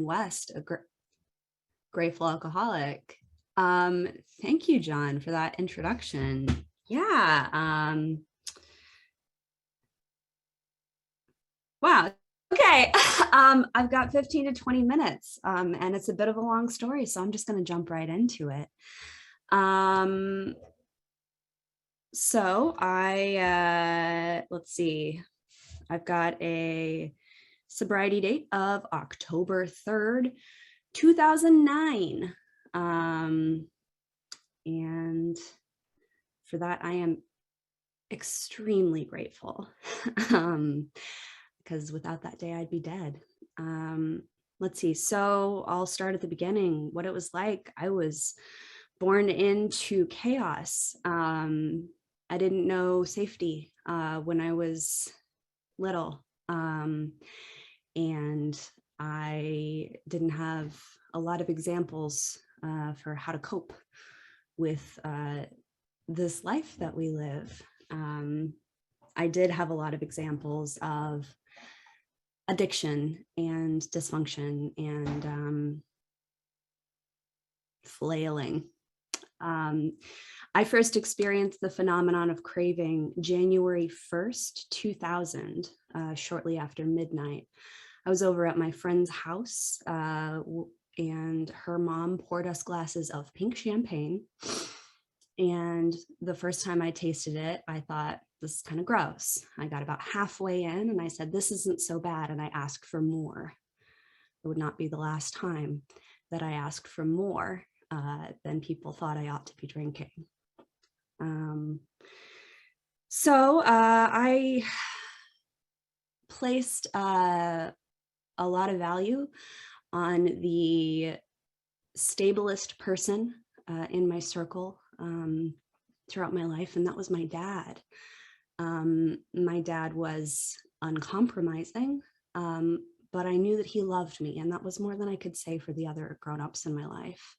West, a grateful alcoholic. Thank you, John, for that introduction. Yeah. Wow. Okay. I've got 15 to 20 minutes, and it's a bit of a long story, so I'm just going to jump right into it. Let's see. I've got a sobriety date of October 3rd, 2009. And for that, I am extremely grateful because without that day, I'd be dead. Let's see. So I'll start at the beginning. What it was like. I was born into chaos. I didn't know safety when I was little. And I didn't have a lot of examples for how to cope with this life that we live. I did have a lot of examples of addiction and dysfunction and flailing. I first experienced the phenomenon of craving January 1st, 2000, shortly after midnight. I was over at my friend's house and her mom poured us glasses of pink champagne. And the first time I tasted it, I thought, this is kind of gross. I got about halfway in and I said, this isn't so bad. And I asked for more. It would not be the last time that I asked for more than people thought I ought to be drinking. I placed a lot of value on the stablest person in my circle throughout my life, and that was my dad. My dad was uncompromising, but I knew that he loved me, and that was more than I could say for the other grown-ups in my life.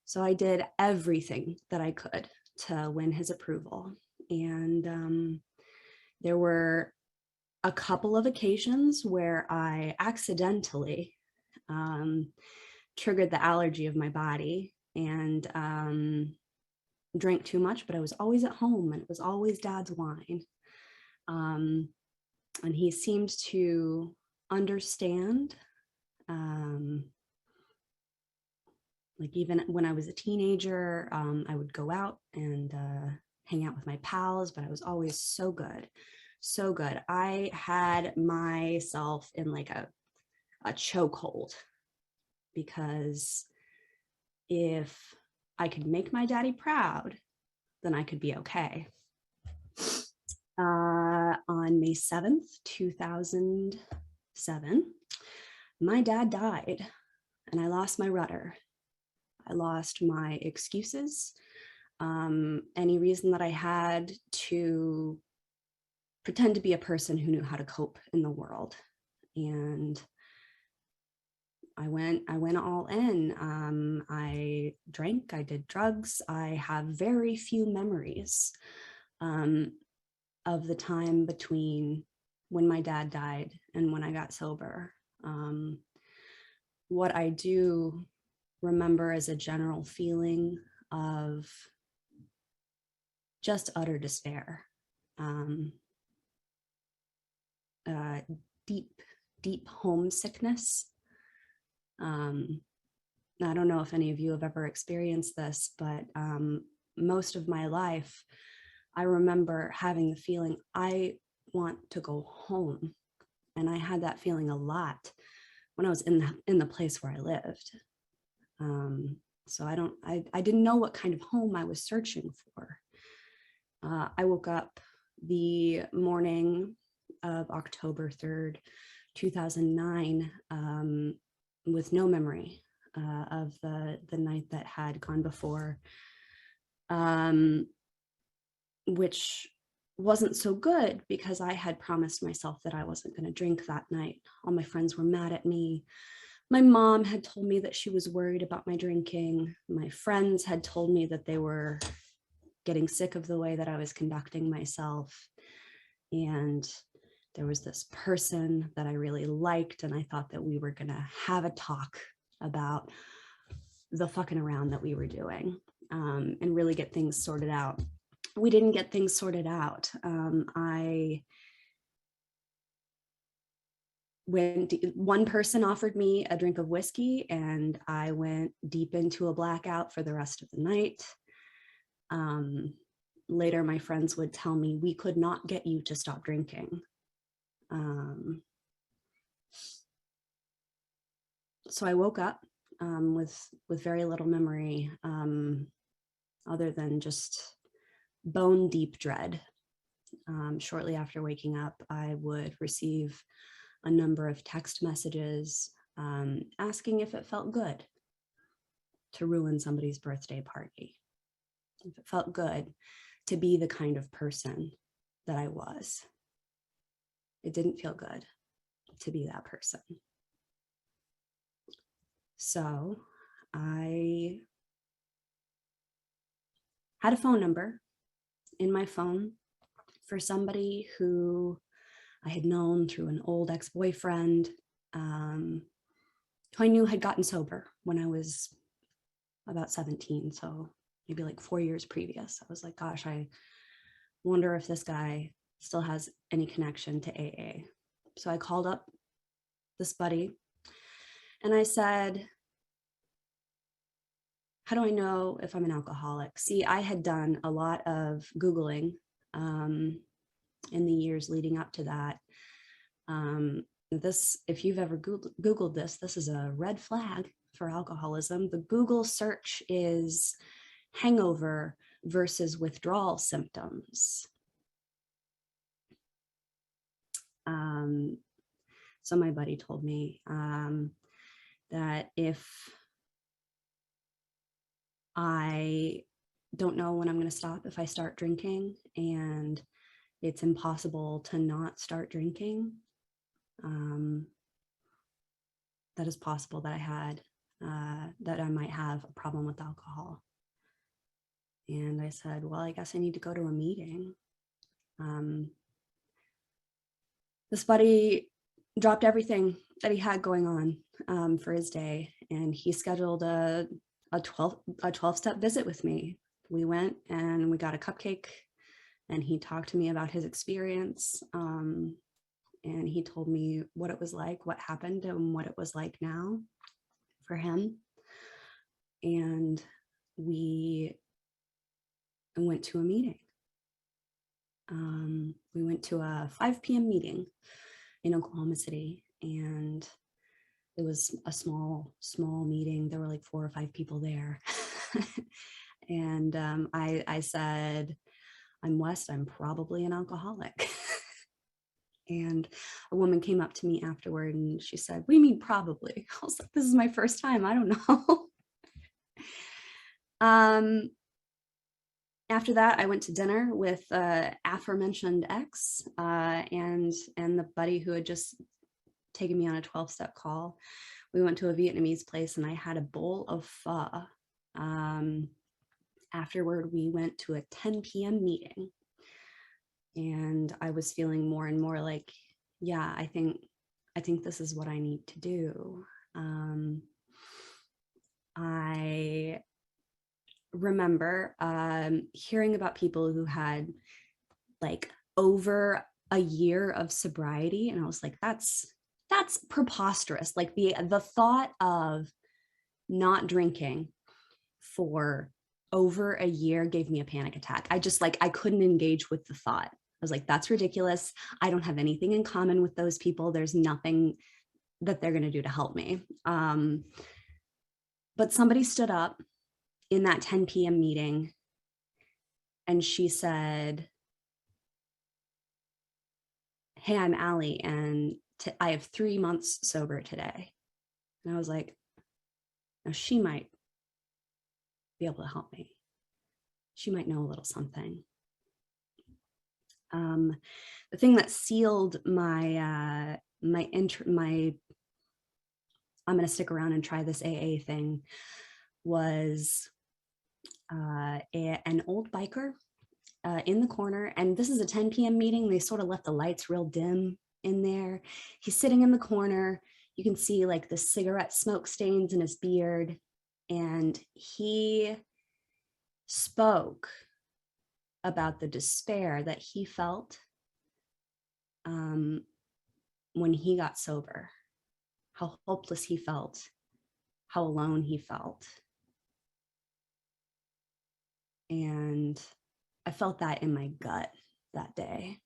So I did everything that I could to win his approval. And there were a couple of occasions where I accidentally triggered the allergy of my body and drank too much, but I was always at home and it was always dad's wine. And he seemed to understand. Like even when I was a teenager, I would go out and hang out with my pals, but I was always so good, so good. I had myself in like a chokehold because if I could make my daddy proud, then I could be okay. On May 7th, 2007, my dad died and I lost my rudder. I lost my excuses, any reason that I had to pretend to be a person who knew how to cope in the world. And I went all in. I drank, I did drugs. I have very few memories of the time between when my dad died and when I got sober. What I do remember as a general feeling of just utter despair, deep homesickness. I don't know if any of you have ever experienced this, but most of my life, I remember having the feeling I want to go home. And I had that feeling a lot when I was in the place where I lived. So I didn't know what kind of home I was searching for. I woke up the morning of October 3rd, 2009, with no memory of the night that had gone before, which wasn't so good because I had promised myself that I wasn't going to drink that night. All my friends were mad at me. My mom had told me that she was worried about my drinking. My friends had told me that they were getting sick of the way that I was conducting myself. And there was this person that I really liked, and I thought that we were going to have a talk about the fucking around that we were doing, and really get things sorted out. We didn't get things sorted out. One person offered me a drink of whiskey, and I went deep into a blackout for the rest of the night. Later, my friends would tell me, we could not get you to stop drinking. So I woke up with very little memory, other than just bone deep dread. Shortly after waking up, I would receive a number of text messages asking if it felt good to ruin somebody's birthday party, if it felt good to be the kind of person that I was. It didn't feel good to be that person. So I had a phone number in my phone for somebody who I had known through an old ex-boyfriend, who I knew had gotten sober when I was about 17. So maybe like 4 years previous. I was like, gosh, I wonder if this guy still has any connection to AA. So I called up this buddy and I said, how do I know if I'm an alcoholic? See, I had done a lot of Googling in the years leading up to that. This, if you've ever Googled this, this is a red flag for alcoholism. The Google search is hangover versus withdrawal symptoms. So my buddy told me that if I don't know when I'm going to stop if I start drinking, and it's impossible to not start drinking, that is possible that that I might have a problem with alcohol. And I said, well, I guess I need to go to a meeting. This buddy dropped everything that he had going on for his day, and he scheduled a 12-step visit with me. We went and we got a cupcake, and he talked to me about his experience. And he told me what it was like, what happened, and what it was like now for him. And we went to a meeting. We went to a 5 p.m. meeting in Oklahoma City, and it was a small meeting. There were like 4 or 5 people there. And I said, I'm West, I'm probably an alcoholic. And a woman came up to me afterward and she said, what do you mean probably? I was like, this is my first time, I don't know. After that, I went to dinner with aforementioned ex and the buddy who had just taken me on a 12-step call. We went to a Vietnamese place and I had a bowl of pho. Afterward, we went to a 10 p.m. meeting, and I was feeling more and more like, yeah, I think this is what I need to do. I remember hearing about people who had like over a year of sobriety, and I was like, that's preposterous. Like the thought of not drinking for over a year gave me a panic attack. I couldn't engage with the thought. I was like, that's ridiculous. I don't have anything in common with those people. There's nothing that they're going to do to help me. But somebody stood up in that 10 p.m. meeting and she said, hey, I'm Allie, and I have 3 months sober today. And I was like, now she might be able to help me. She might know a little something. The thing that sealed my I'm going to stick around and try this AA thing was an old biker in the corner, and this is a 10 p.m. meeting. They sort of left the lights real dim in there. He's sitting in the corner. You can see like the cigarette smoke stains in his beard. And he spoke about the despair that he felt when he got sober, how hopeless he felt, how alone he felt. And I felt that in my gut that day.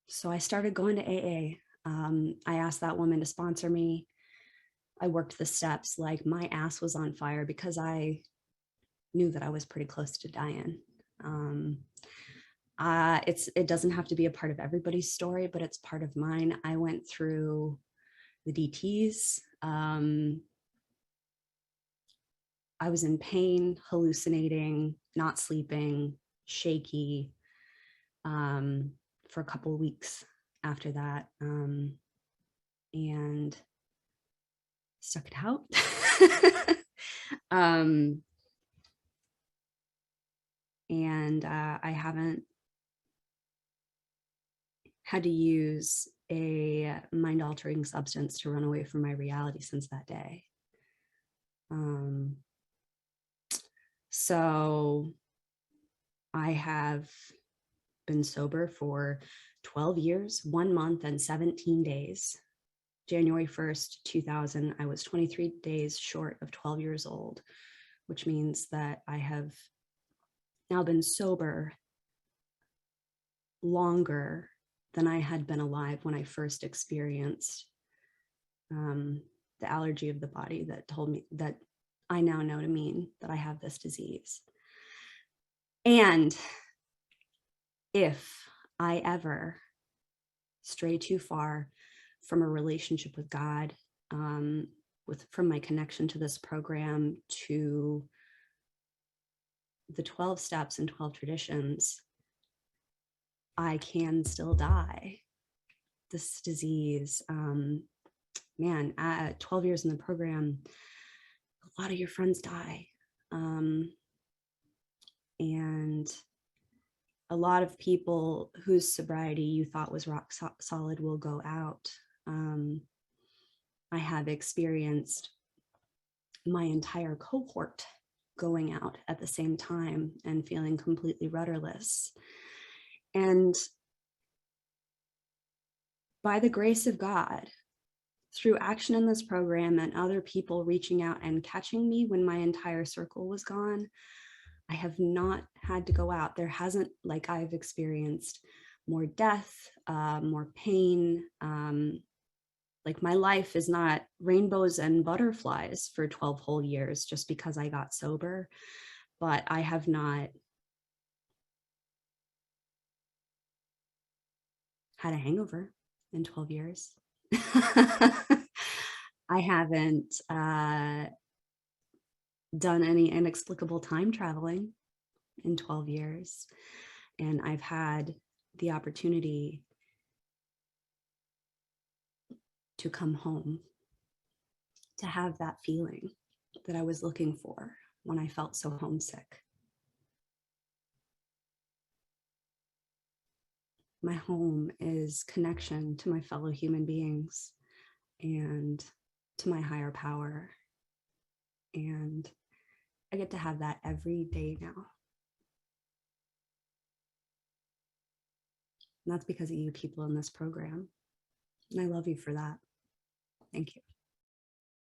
So I started going to AA. I asked that woman to sponsor me. I worked the steps like my ass was on fire because I knew that I was pretty close to dying. It doesn't have to be a part of everybody's story, but it's part of mine. I went through the DTs. I was in pain, hallucinating, not sleeping, shaky for a couple of weeks after that, and stuck it out. I haven't had to use a mind-altering substance to run away from my reality since that day. So I have been sober for 12 years, 1 month and 17 days. January 1st, 2000, I was 23 days short of 12 years old, which means that I have now been sober longer than I had been alive when I first experienced the allergy of the body that told me, that I now know to mean that I have this disease. And if I ever stray too far from a relationship with God, from my connection to this program to the 12 steps and 12 traditions, I can still die. This disease, man, at 12 years in the program, a lot of your friends die. And a lot of people whose sobriety you thought was rock solid will go out. I have experienced my entire cohort going out at the same time and feeling completely rudderless. And by the grace of God, through action in this program and other people reaching out and catching me when my entire circle was gone, I have not had to go out. There hasn't, like, I've experienced more death, more pain. Like, my life is not rainbows and butterflies for 12 whole years just because I got sober, but I have not had a hangover in 12 years. I haven't done any inexplicable time traveling in 12 years. And I've had the opportunity to come home, to have that feeling that I was looking for when I felt so homesick. My home is connection to my fellow human beings and to my higher power. And I get to have that every day now. And that's because of you people in this program. And I love you for that. Thank you.